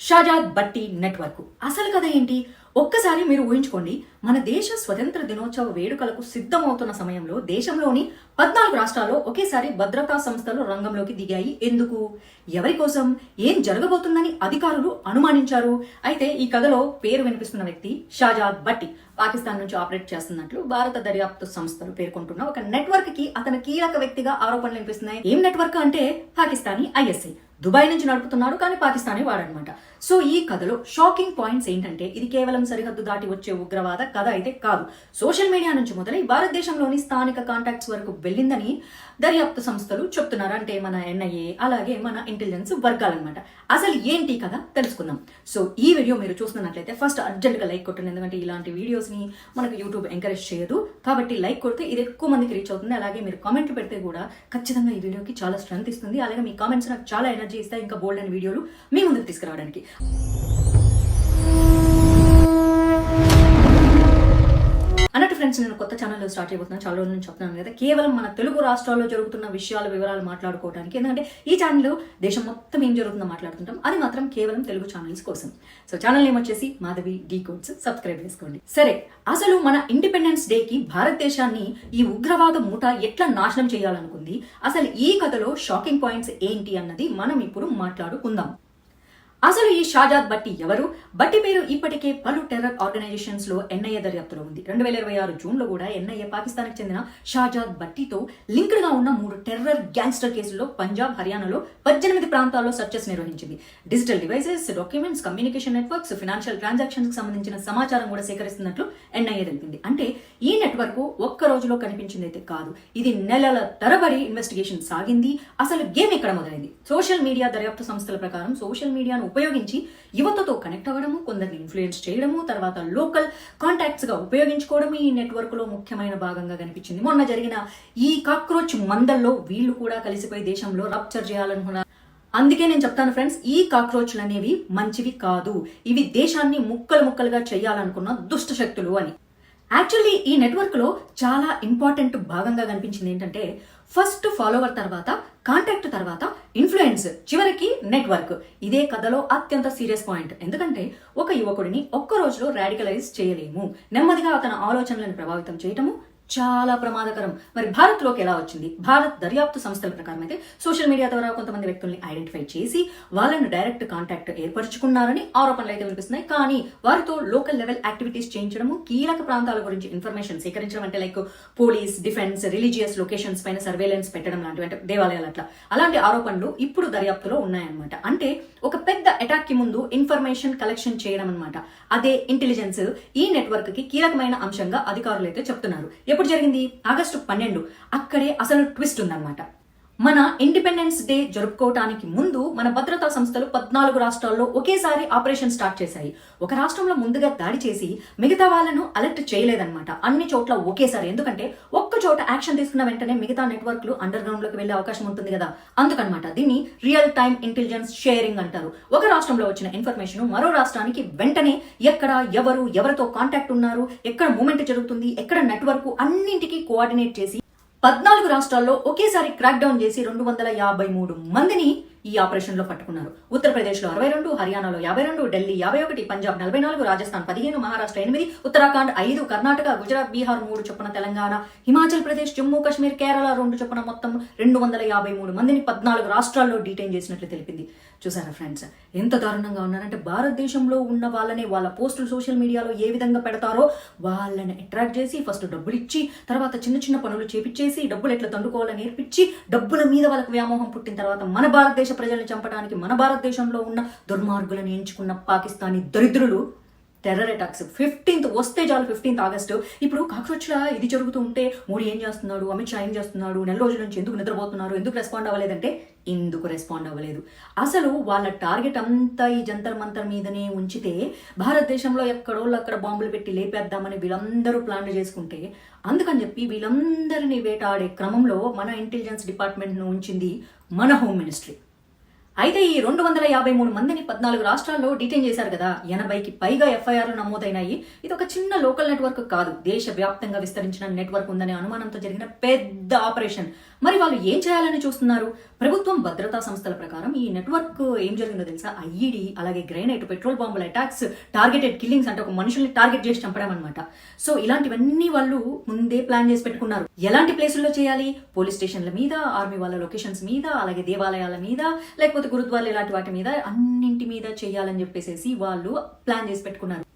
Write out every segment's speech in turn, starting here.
షాజాద్ బట్టి నెట్వర్క్ అసలు కథ ఏంటి? ఒక్కసారి మీరు ఊహించుకోండి. మన దేశ స్వతంత్ర దినోత్సవ వేడుకలకు సిద్ధమవుతున్న సమయంలో దేశంలోని 14 రాష్ట్రాల్లో ఒకేసారి భద్రతా సంస్థలు రంగంలోకి దిగాయి. ఎందుకు? ఎవరి కోసం? ఏం జరగబోతుందని అధికారులు అనుమానించారు. అయితే ఈ కథలో పేరు వినిపిస్తున్న వ్యక్తి షాజాద్ బట్టి పాకిస్తాన్ నుంచి ఆపరేట్ చేస్తున్నట్లు భారత దర్యాప్తు సంస్థలు పేర్కొంటున్న ఒక నెట్వర్క్ కి అతను కీలక వ్యక్తిగా ఆరోపణలు వినిపిస్తున్నాయి. ఏం నెట్వర్క్ అంటే పాకిస్తానీ ఐఎస్ఐ. దుబాయ్ నుంచి నడుపుతున్నాడు, కానీ పాకిస్తానీ వాడనమాట. సో ఈ కథలో షాకింగ్ పాయింట్స్ ఏంటంటే ఇది కేవలం సరిహద్దు దాటి వచ్చే ఉగ్రవాద కథ అయితే కాదు. సోషల్ మీడియా నుంచి మొదలై భారతదేశంలోని స్థానిక కాంటాక్ట్స్ వరకు వెళ్ళిందని దర్యాప్తు సంస్థలు చెప్తున్నారు. అంటే మన ఎన్ఐఏ అలాగే మన ఇంటెలిజెన్స్ వర్గాలన్నమాట. అసలు ఏంటి కథ తెలుసుకుందాం. సో ఈ వీడియో మీరు చూస్తున్నట్లయితే ఫస్ట్ అర్జెంట్గా లైక్ కొట్టండి, ఎందుకంటే ఇలాంటి వీడియోస్ ని మనకు యూట్యూబ్ ఎంకరేజ్ చేయదు. కాబట్టి లైక్ కొడితే ఇది ఎక్కువ మందికి రీచ్ అవుతుంది. అలాగే మీరు కామెంట్ పెడితే కూడా ఖచ్చితంగా ఈ వీడియోకి చాలా స్ట్రెంత్ ఇస్తుంది. అలాగే మీ కామెంట్స్ నాకు చాలా ఎనర్జీ ఇస్తాయి ఇంకా బోల్డ్ అయిన వీడియోలు మీ ముందుకు తీసుకురావడానికి. అన్నట్టు ఫ్రెండ్స్, నేను కొత్త ఛానల్లో స్టార్ట్ చేయబోతున్నాను. చాలా రోజుల నుంచి చెప్తున్నాను కదా, కేవలం మన తెలుగు రాష్ట్రాల్లో జరుగుతున్న వివరాలు మాట్లాడుకోవడానికి. ఎందుకంటే ఈ ఛానల్లో దేశం మొత్తం ఏం జరుగుతుందో మాట్లాడుతుంటాం. అది మాత్రం కేవలం తెలుగు ఛానల్స్ కోసం. సో ఛానల్ నేమ్ వచ్చేసి మాధవి డీ కోడ్స్. సబ్స్క్రైబ్ చేసుకోండి. సరే, అసలు మన ఇండిపెండెన్స్ డేకి భారతదేశాన్ని ఈ ఉగ్రవాద ముఠ ఎట్లా నాశనం చేయాలనుకుంది, అసలు ఈ కథలో షాకింగ్ పాయింట్స్ ఏంటి అన్నది మనం ఇప్పుడు మాట్లాడుకుందాం. అసలు ఈ షాజాద్ బట్టి ఎవరు? బట్టి పేరు ఇప్పటికే పలు టెర్రర్ ఆర్గనైజేషన్స్ లో ఎన్ఐఏ దర్యాప్తులో ఉంది. 2026 జూన్ లో కూడా ఎన్ఐఏ పాకిస్తాన్ కి చెందిన షాజాద్ బట్టితో లింక్డ్ గా ఉన్న 3 టెర్రర్ గ్యాంగ్స్టర్ కేసుల్లో పంజాబ్, హర్యానాలో 18 ప్రాంతాల్లో సర్చెస్ నిర్వహించింది. Digital devices, documents, communication networks, financial transactions కి సంబంధించిన సమాచారం కూడా సేకరిస్తున్నట్లు ఎన్ఐఏ తెలిపింది. అంటే ఈ నెట్వర్క్ ఒక్క రోజులో కనిపించింది అయితే కాదు, ఇది నెలల తరబడి ఇన్వెస్టిగేషన్ సాగింది. అసలు గేమ్ ఎక్కడ మొదలైంది? సోషల్ మీడియా దర్యాప్తు సంస్థల ప్రకారం సోషల్ మీడియాను ఉపయోగించి యువతతో కనెక్ట్ అవ్వడము, కొందరిని ఇన్ఫ్లుయెన్స్ చేయడము, తర్వాత లోకల్ కాంటాక్ట్స్ గా ఉపయోగించుకోవడం ఈ నెట్వర్క్ లో ముఖ్యమైన భాగంగా కనిపించింది. మొన్న జరిగిన ఈ కాక్రోచ్ మందల్లో వీళ్ళు కూడా కలిసిపోయి దేశంలో రప్చర్ చేయాలనుకున్నారు. అందుకే నేను చెప్తాను ఫ్రెండ్స్, ఈ కాక్రోచ్లు అనేవి మంచివి కాదు. ఇవి దేశాన్ని ముక్కలు ముక్కలుగా చేయాలనుకున్న దుష్ట శక్తులు అని. యాక్చువల్లీ ఈ నెట్వర్క్ లో చాలా ఇంపార్టెంట్ భాగంగా కనిపించింది ఏంటంటే, ఫస్ట్ ఫాలోవర్ తర్వాత కాంటాక్ట్ తర్వాత ఇన్ఫ్లుయెన్స్, చివరికి నెట్వర్క్. ఇదే కథలో అత్యంత సీరియస్ పాయింట్. ఎందుకంటే ఒక యువకుడిని ఒక్క రోజులో రాడికలైజ్ చేయలేము. నెమ్మదిగా అతని ఆలోచనలను ప్రభావితం చేయటము చాలా ప్రమాదకరం. మరి భారత్ లోకి ఎలా వచ్చింది? భారత్ దర్యాప్తు సంస్థల ప్రకారం అయితే సోషల్ మీడియా ద్వారా కొంతమంది వ్యక్తుల్ని ఐడెంటిఫై చేసి వాళ్ళను డైరెక్ట్ కాంటాక్ట్ ఏర్పరచుకున్నారని ఆరోపణలు అయితే వినిపిస్తున్నాయి. కానీ వారితో లోకల్ లెవెల్ యాక్టివిటీస్ చేయించడము, కీలక ప్రాంతాల గురించి ఇన్ఫర్మేషన్ సేకరించడం, అంటే like police, defence, religious locations పైన సర్వేలెన్స్ పెట్టడం లాంటివి, అంటే దేవాలయాలు అట్లా, అలాంటి ఆరోపణలు ఇప్పుడు దర్యాప్తులో ఉన్నాయన్నమాట. అంటే ఒక పెద్ద అటాక్ కి ముందు ఇన్ఫర్మేషన్ కలెక్షన్ చేయడం అనమాట. అదే ఇంటెలిజెన్స్ ఈ నెట్వర్క్ కి కీలకమైన అంశంగా అధికారులు అయితే చెప్తున్నారు. ఎప్పుడు జరిగింది? ఆగస్టు 12. అక్కడే అసలు ట్విస్ట్ ఉందన్నమాట. మన ఇండిపెండెన్స్ డే జరుపుకోవటానికి ముందు మన భద్రతా సంస్థలు 14 రాష్ట్రాల్లో ఒకేసారి ఆపరేషన్ స్టార్ట్ చేశాయి. ఒక రాష్ట్రంలో ముందుగా దాడి చేసి మిగతా వాళ్ళను అలర్ట్ చేయలేదన్నమాట. అన్ని చోట్ల ఒకేసారి. ఎందుకంటే ఒక్క చోట యాక్షన్ తీసుకున్న వెంటనే మిగతా నెట్వర్క్లు అండర్ గ్రౌండ్ లోకి వెళ్లే అవకాశం ఉంటుంది కదా, అందుకనమాట. దీన్ని రియల్ టైమ్ ఇంటెలిజెన్స్ షేరింగ్ అంటారు. ఒక రాష్ట్రంలో వచ్చిన ఇన్ఫర్మేషన్ మరో రాష్ట్రానికి వెంటనే ఎక్కడ, ఎవరు, ఎవరితో కాంటాక్ట్ ఉన్నారు, ఎక్కడ మూవ్మెంట్ జరుగుతుంది, ఎక్కడ నెట్వర్క్, అన్నింటికి కోఆర్డినేట్ చేసి 14 రాష్ట్రాల్లో ఒకేసారి క్రాక్ డౌన్ చేసి 253 మందిని ఈ ఆపరేషన్ లో పట్టుకున్నారు. ఉత్తరప్రదేశ్ లో 62, హర్యానాలో 52, ఢిల్లీ 51, పంజాబ్ 44, రాజస్థాన్ 15, మహారాష్ట్ర 8, ఉత్తరాఖండ్ 5, కర్ణాటక, గుజరాత్, బీహార్ 3 చొప్పున, తెలంగాణ, హిమాచల్ ప్రదేశ్, జమ్మూ కాశ్మీర్, కేరళ 2 చొప్పున మొత్తం 253 మందిని 14 రాష్ట్రాల్లో డీటైన్ చేసినట్లు తెలిపింది. చూసారా ఫ్రెండ్స్, ఎంత దారుణంగా ఉన్నారంటే, భారతదేశంలో ఉన్న వాళ్ళని వాళ్ళ పోస్టులు సోషల్ మీడియాలో ఏ విధంగా పెడతారో వాళ్ళని అట్రాక్ట్ చేసి ఫస్ట్ డబ్బులు ఇచ్చి, తర్వాత చిన్న చిన్న పనులు చేపించేసి డబ్బులు ఎట్లా తండుకోవాలని నేర్పించి, డబ్బుల మీద వాళ్ళకి వ్యామోహం పుట్టిన తర్వాత మన భారతదేశ ప్రజల్ని చంపడానికి మన భారతదేశంలో ఉన్న దుర్మార్గులను ఎంచుకున్న పాకిస్తానీ దరిద్రులు టెర్రర్ అటాక్స్ 15th వస్తే చాలు, 15th ఆగస్టు. ఇప్పుడు కాక్రోచ్లా ఇది జరుగుతూ ఉంటే మోడీ ఏం చేస్తున్నాడు, అమిత్ షా ఏం చేస్తున్నాడు, నెల రోజుల నుంచి ఎందుకు నిద్రపోతున్నారు, ఎందుకు రెస్పాండ్ అవ్వలేదంటే ఎందుకు రెస్పాండ్ అవ్వలేదు. అసలు వాళ్ళ టార్గెట్ అంతా ఈ జంతర్ మంతర్ మీదనే ఉంచితే భారతదేశంలో ఎక్కడోళ్ళు అక్కడ బాంబులు పెట్టి లేపేద్దామని వీళ్ళందరూ ప్లాన్లు చేసుకుంటే, అందుకని చెప్పి వీళ్ళందరినీ వేటాడే క్రమంలో మన ఇంటెలిజెన్స్ డిపార్ట్మెంట్ను ఉంచింది మన హోమ్ మినిస్ట్రీ. అయితే ఈ 253 మందిని 14 రాష్ట్రాల్లో డిటైన్ చేశారు కదా, 80కి పైగా ఎఫ్ఐఆర్లు నమోదైనాయి. ఇది ఒక చిన్న లోకల్ నెట్వర్క్ కాదు, దేశవ్యాప్తంగా విస్తరించిన నెట్వర్క్ ఉందనే అనుమానంతో జరిగిన పెద్ద ఆపరేషన్. మరి వాళ్ళు ఏం చేయాలని చూస్తున్నారు? ప్రభుత్వం భద్రతా సంస్థల ప్రకారం ఈ నెట్వర్క్ ఏం జరిగిందో తెలుసా? ఐఈడి, అలాగే గ్రెనేడ్, పెట్రోల్ బాంబుల అటాక్స్, టార్గెటెడ్ కిల్లింగ్స్ అంటే ఒక మనుషుల్ని టార్గెట్ చేసి చంపడం అనమాట. సో ఇలాంటివన్నీ వాళ్ళు ముందే ప్లాన్ చేసి పెట్టుకున్నారు. ఎలాంటి ప్లేసుల్లో చేయాలి? పోలీస్ స్టేషన్ల మీద, ఆర్మీ వాళ్ళ లొకేషన్స్ మీద, అలాగే దేవాలయాల మీద, లేకపోతే గురుద్వారాలు ఇలాంటి వాటి మీద, అన్నింటి మీద చేయాలని చెప్పేసి వాళ్ళు ప్లాన్ చేసి పెట్టుకున్నారు.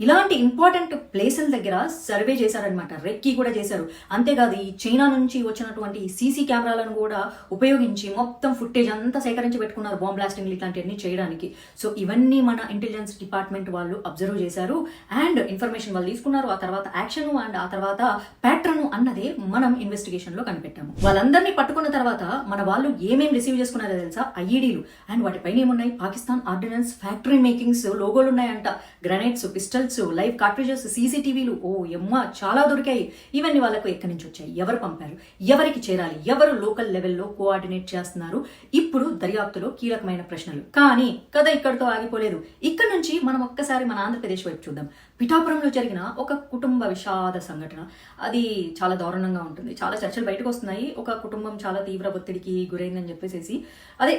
ఇలాంటి ఇంపార్టెంట్ ప్లేసుల దగ్గర సర్వే చేశారనమాట, రెక్కి కూడా చేశారు. అంతేకాదు ఈ చైనా నుంచి వచ్చినటువంటి సీసీ కెమెరాలను కూడా ఉపయోగించి మొత్తం ఫుటేజ్ అంతా సేకరించి పెట్టుకున్నారు బాంబ్ బ్లాస్టింగ్లు ఇట్లాంటివన్నీ చేయడానికి. సో ఇవన్నీ మన ఇంటెలిజెన్స్ డిపార్ట్మెంట్ వాళ్ళు అబ్జర్వ్ చేశారు అండ్ ఇన్ఫర్మేషన్ వాళ్ళు తీసుకున్నారు. ఆ తర్వాత యాక్షన్ అండ్ ఆ తర్వాత ప్యాటర్న్ అన్నదే మనం ఇన్వెస్టిగేషన్ లో కనిపెట్టాము. వాళ్ళందరినీ పట్టుకున్న తర్వాత మన వాళ్ళు ఏమేమి రిసీవ్ చేసుకున్నారో తెలుసా? ఐఈడీలు అండ్ వాటిపైన ఏమున్నాయి? పాకిస్తాన్ ఆర్డినెన్స్ ఫ్యాక్టరీ మేకింగ్స్ లోగోలు ఉన్నాయంట, గ్రనైట్స్, పిస్టల్స్, లైవ్ కార్ట్రిజెస్, సీసీటీవీలు, ఓ ఎమ్మ చాలా దొరికాయి. ఇవన్నీ వాళ్ళకు ఎక్కడి నుంచి వచ్చాయి? ఎవరు పంపారు? ఎవరికి చేరాలి? ఎవరు లోకల్ లెవెల్లో కోఆర్డినేట్ చేస్తున్నారు? ఇప్పుడు దర్యాప్తులో కీలకమైన ప్రశ్నలు. కానీ కథ ఇక్కడితో ఆగిపోలేదు. ఇక్కడ నుంచి మనం ఒక్కసారి మన ఆంధ్రప్రదేశ్ వైపు చూద్దాం. పిఠాపురంలో జరిగిన ఒక కుటుంబ విషాద సంఘటన, అది చాలా దారుణంగా ఉంటుంది. చాలా చర్చలు బయటకు వస్తున్నాయి. ఒక కుటుంబం చాలా తీవ్ర ఒత్తిడికి గురైందని చెప్పేసి అదే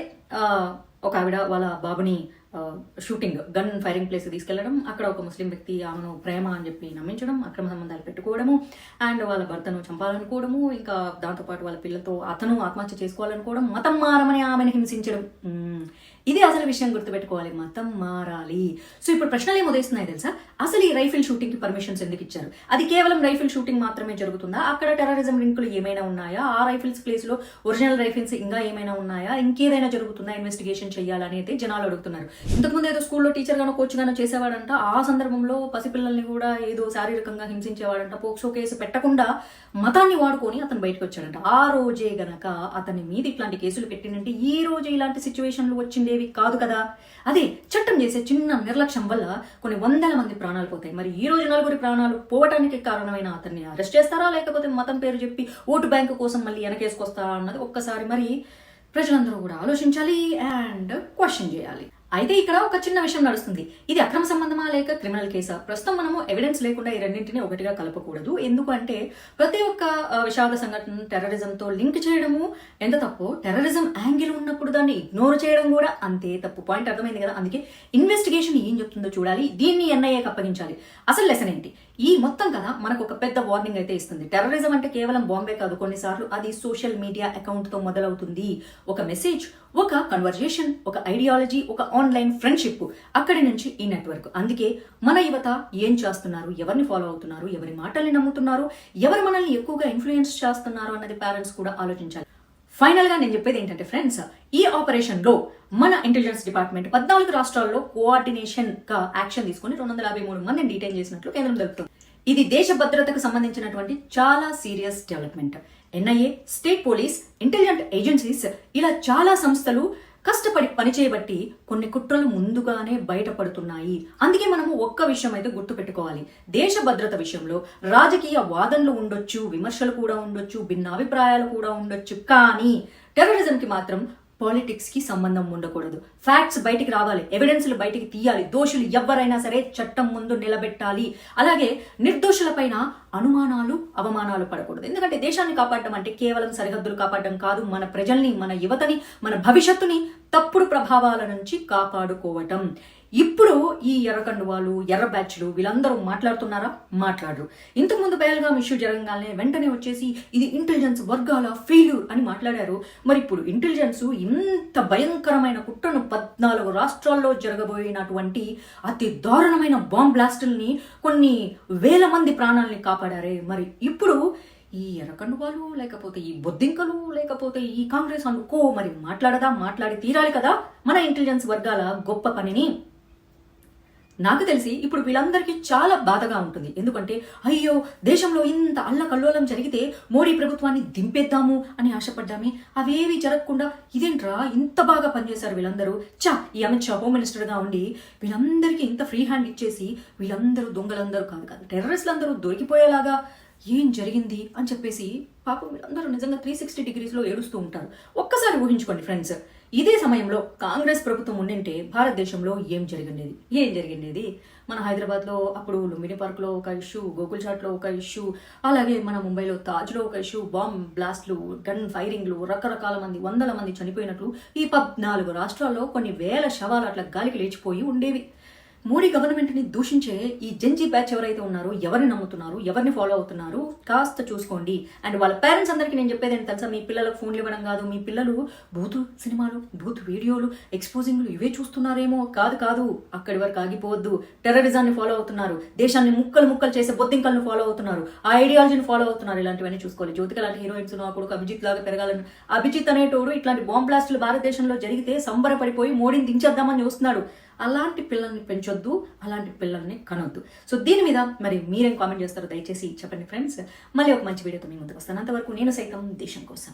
ఒక ఆవిడ వాళ్ళ బాబుని షూటింగ్ గన్ ఫైరింగ్ ప్లేస్ తీసుకెళ్లడం, అక్కడ ఒక ముస్లిం వ్యక్తి ఆమెను ప్రేమ అని చెప్పి నమ్మించడం, అక్రమ సంబంధాలు పెట్టుకోవడము అండ్ వాళ్ళ భర్తను చంపాలనుకోవడము, ఇంకా దాంతోపాటు వాళ్ళ పిల్లలతో అతను ఆత్మహత్య చేసుకోవాలనుకోవడం, మతం మారమని ఆమెను హింసించడం. ఇది అసలు విషయం గుర్తుపెట్టుకోవాలి, మతం మారాలి. సో ఇప్పుడు ప్రశ్నలు ఏం ఉదయిస్తున్నాయి తెలుసా? అసలు ఈ రైఫిల్ షూటింగ్ కి పర్మిషన్స్ ఎందుకు ఇచ్చారు? అది కేవలం రైఫిల్ షూటింగ్ మాత్రమే జరుగుతుందా? అక్కడ టెర్రరిజం లింకులు ఏమైనా ఉన్నాయా? ఆ రైఫిల్స్ ప్లేస్ లో ఒరిజినల్ రైఫిల్స్ ఇంకా ఏమైనా ఉన్నాయా? ఇంకేదైనా జరుగుతుందా? ఇన్వెస్టిగేషన్ చేయాలని అయితే జనాలు అడుగుతున్నారు. ఇంతకుముందు ఏదో స్కూల్లో టీచర్ గానో కోచ్ గానో చేసేవాడంట, ఆ సందర్భంలో పసిపిల్లల్ని కూడా ఏదో శారీరకంగా హింసించేవాడంట. పోక్సో కేసు పెట్టకుండా మతాన్ని వాడుకొని అతను బయటకు వచ్చాడంట. ఆ రోజే గనక అతని మీద ఇట్లాంటి కేసులు పెట్టినంటే ఈ రోజు ఇలాంటి సిచ్యువేషన్లు వచ్చిందేవి కాదు కదా. అదే చట్టం చేసే చిన్న నిర్లక్ష్యం వల్ల కొన్ని వందల మంది ప్రాణాలు పోతాయి. మరి ఈ రోజు 4 ప్రాణాలు పోవటానికి కారణమైన అతన్ని అరెస్ట్ చేస్తారా, లేకపోతే మతం పేరు చెప్పి ఓటు బ్యాంకు కోసం మళ్ళీ వెనకేసుకొస్తారా అన్నది ఒక్కసారి మరి ప్రజలందరూ కూడా ఆలోచించాలి అండ్ క్వశ్చన్ చేయాలి. అయితే ఇక్కడ ఒక చిన్న విషయం నడుస్తుంది. ఇది అక్రమ సంబంధమా లేక క్రిమినల్ కేసా? ప్రస్తుతం మనము ఎవిడెన్స్ లేకుండా ఈ రెండింటిని ఒకటిగా కలపకూడదు. ఎందుకంటే ప్రతి ఒక్క విషాద సంఘటన టెర్రరిజంతో లింక్ చేయడము ఎంత తప్పు, టెర్రరిజం యాంగిల్ ఉన్నప్పుడు దాన్ని ఇగ్నోర్ చేయడం కూడా అంతే తప్పు. పాయింట్ అర్థమైంది కదా? అందుకే ఇన్వెస్టిగేషన్ ఏం చెప్తుందో చూడాలి, దీన్ని ఎన్ఐఏకి అప్పగించాలి. అసలు లెసన్ ఏంటి? ఈ మొత్తం కదా మనకు ఒక పెద్ద వార్నింగ్ అయితే ఇస్తుంది. టెర్రరిజం అంటే కేవలం బాంబే కాదు, కొన్నిసార్లు అది సోషల్ మీడియా అకౌంట్ తో మొదలవుతుంది. ఒక మెసేజ్, ఒక కన్వర్జేషన్, ఒక ఐడియాలజీ, ఒక ఆన్లైన్ ఫ్రెండ్షిప్, అక్కడి నుంచి ఈ నెట్వర్క్. అందుకే మన యువత ఏం చేస్తున్నారు, ఎవరిని ఫాలో అవుతున్నారు, ఎవరి మాటల్ని నమ్ముతున్నారు, ఎవరు మనల్ని ఎక్కువగా ఇన్ఫ్లుయెన్స్ చేస్తున్నారు అన్నది పేరెంట్స్ కూడా ఆలోచించాలి. ఫైనల్ గా నేను చెప్పేది ఏంటంటే ఫ్రెండ్స్, ఈ ఆపరేషన్ లో మన ఇంటెలిజెన్స్ డిపార్ట్మెంట్ 14 రాష్ట్రాల్లో కోఆర్డినేషన్ గా యాక్షన్ తీసుకుని 253 మందిని డీటైన్ చేసినట్లు కేంద్రం తెలుపుతుంది. ఇది దేశ భద్రతకు సంబంధించినటువంటి చాలా serious development. NIA, state police, intelligent agencies ఇలా చాలా సంస్థలు కష్టపడి పనిచేయబట్టి కొన్ని కుట్రలు ముందుగానే బయటపడుతున్నాయి. అందుకే మనము ఒక్క విషయం అయితే గుర్తు పెట్టుకోవాలి. దేశ భద్రత విషయంలో రాజకీయ వాదనలు ఉండొచ్చు, విమర్శలు కూడా ఉండొచ్చు, భిన్నాభిప్రాయాలు కూడా ఉండొచ్చు, కానీ టెర్రరిజంకి మాత్రం పాలిటిక్స్ కి సంబంధం ఉండకూడదు. ఫ్యాక్ట్స్ బయటికి రావాలి, ఎవిడెన్స్లు బయటికి తీయాలి, దోషులు ఎవరైనా సరే చట్టం ముందు నిలబెట్టాలి. అలాగే నిర్దోషులపైన అనుమానాలు, అవమానాలు పడకూడదు. ఎందుకంటే దేశాన్ని కాపాడడం అంటే కేవలం సరిహద్దులు కాపాడడం కాదు, మన ప్రజల్ని, మన యువతని, మన భవిష్యత్తుని తప్పుడు ప్రభావాల నుంచి కాపాడుకోవటం. ఇప్పుడు ఈ ఎర్రకండువాలు, ఎర్ర బ్యాచ్లు వీళ్ళందరూ మాట్లాడుతున్నారా? మాట్లాడరు. ఇంతకుముందు బయలుగా ఇష్యూ జరగగానే వెంటనే వచ్చేసి ఇది ఇంటెలిజెన్స్ వర్గాల ఫెయిల్యూర్ అని మాట్లాడారు. మరి ఇప్పుడు ఇంటెలిజెన్స్ ఇంత భయంకరమైన కుట్రను 14 రాష్ట్రాల్లో జరగబోయినటువంటి అతి దారుణమైన బాంబ్ బ్లాస్టుల్ని, కొన్ని వేల మంది ప్రాణాలని కాపాడారే. మరి ఇప్పుడు ఈ ఎర్రకండువాలు, లేకపోతే ఈ బొద్దింకలు, లేకపోతే ఈ కాంగ్రెస్ అనుకో మరి మాట్లాడదా? మాట్లాడి తీరాలి కదా మన ఇంటెలిజెన్స్ వర్గాల గొప్ప పనిని. నాకు తెలిసి ఇప్పుడు వీళ్ళందరికీ చాలా బాధగా ఉంటుంది. ఎందుకంటే అయ్యో దేశంలో ఇంత అల్లకల్లోలం జరిగితే మోడీ ప్రభుత్వాన్ని దింపేద్దాము అని ఆశపడ్డామే, అవేవి జరగకుండా ఇదేంట్రా ఇంత బాగా పనిచేశారు వీళ్ళందరూ. ఈ అమిత్ షా హోమ్ మినిస్టర్గా ఉండి వీళ్ళందరికీ ఇంత ఫ్రీ హ్యాండ్ ఇచ్చేసి వీళ్ళందరూ దొంగలందరూ కాదు టెర్రరిస్టులందరూ దొరికిపోయేలాగా ఏం జరిగింది అని చెప్పేసి పాపం వీళ్ళందరూ నిజంగా 360 డిగ్రీస్లో ఏడుస్తూ ఉంటారు. ఒక్కసారి ఊహించుకోండి ఫ్రెండ్స్, ఇదే సమయంలో కాంగ్రెస్ ప్రభుత్వం ఉండింటే భారతదేశంలో ఏం జరిగిండేది మన హైదరాబాద్లో అప్పుడు లుంబిని పార్క్లో ఒక ఇష్యూ, గోకుల్ చాట్లో ఒక ఇష్యూ, అలాగే మన ముంబైలో తాజ్లో ఒక ఇష్యూ, బాంబ్ బ్లాస్ట్లు, గన్ ఫైరింగ్లు, రకరకాల మంది, వందల మంది చనిపోయినట్లు ఈ 14 రాష్ట్రాల్లో కొన్ని వేల శవాలు అట్లా గాలికి లేచిపోయి ఉండేవి. మోడీ గవర్నమెంట్ని దూషించే ఈ జెన్జీ బ్యాచ్ ఎవరైతే ఉన్నారో, ఎవరిని నమ్ముతున్నారు, ఎవరిని ఫాలో అవుతున్నారు కాస్త చూసుకోండి. అండ్ వాళ్ళ పేరెంట్స్ అందరికీ నేను చెప్పేది ఏంటి తెలుసా, మీ పిల్లలకు ఫోన్లు ఇవ్వడం కాదు, మీ పిల్లలు బూతు సినిమాలు, బూతు వీడియోలు, ఎక్స్పోజింగ్లు ఇవే చూస్తున్నారేమో, కాదు అక్కడి వరకు ఆగిపోవద్దు. టెర్రరిజాన్ని ఫాలో అవుతున్నారు, దేశాన్ని ముక్కలు చేసే బొద్దింకలను ఫాలో అవుతున్నారు, ఆ ఐడియాలజీని ఫాలో అవుతున్నారు. ఇలాంటివన్నీ చూసుకోవాలి. జ్యోతిక లాంటి హీరోయిన్స్ నా కొడుకు అభిజిత్ లాగా పెరగాలని, అభిజిత్ అనేటోడు ఇట్లాంటి బాంబ్ బ్లాస్టులు భారతదేశంలో జరిగితే సంబరపడిపోయి మోడీని దించేద్దామని చూస్తున్నాడు. అలాంటి పిల్లల్ని పెంచొద్దు, అలాంటి పిల్లల్ని కనొద్దు. సో దీని మీద మరి మీరేం కామెంట్ చేస్తారో దయచేసి చెప్పండి ఫ్రెండ్స్. మళ్ళీ ఒక మంచి వీడియోతో మీ ముందుకు వస్తాను. అంతవరకు నేను సైతం దేశం కోసం.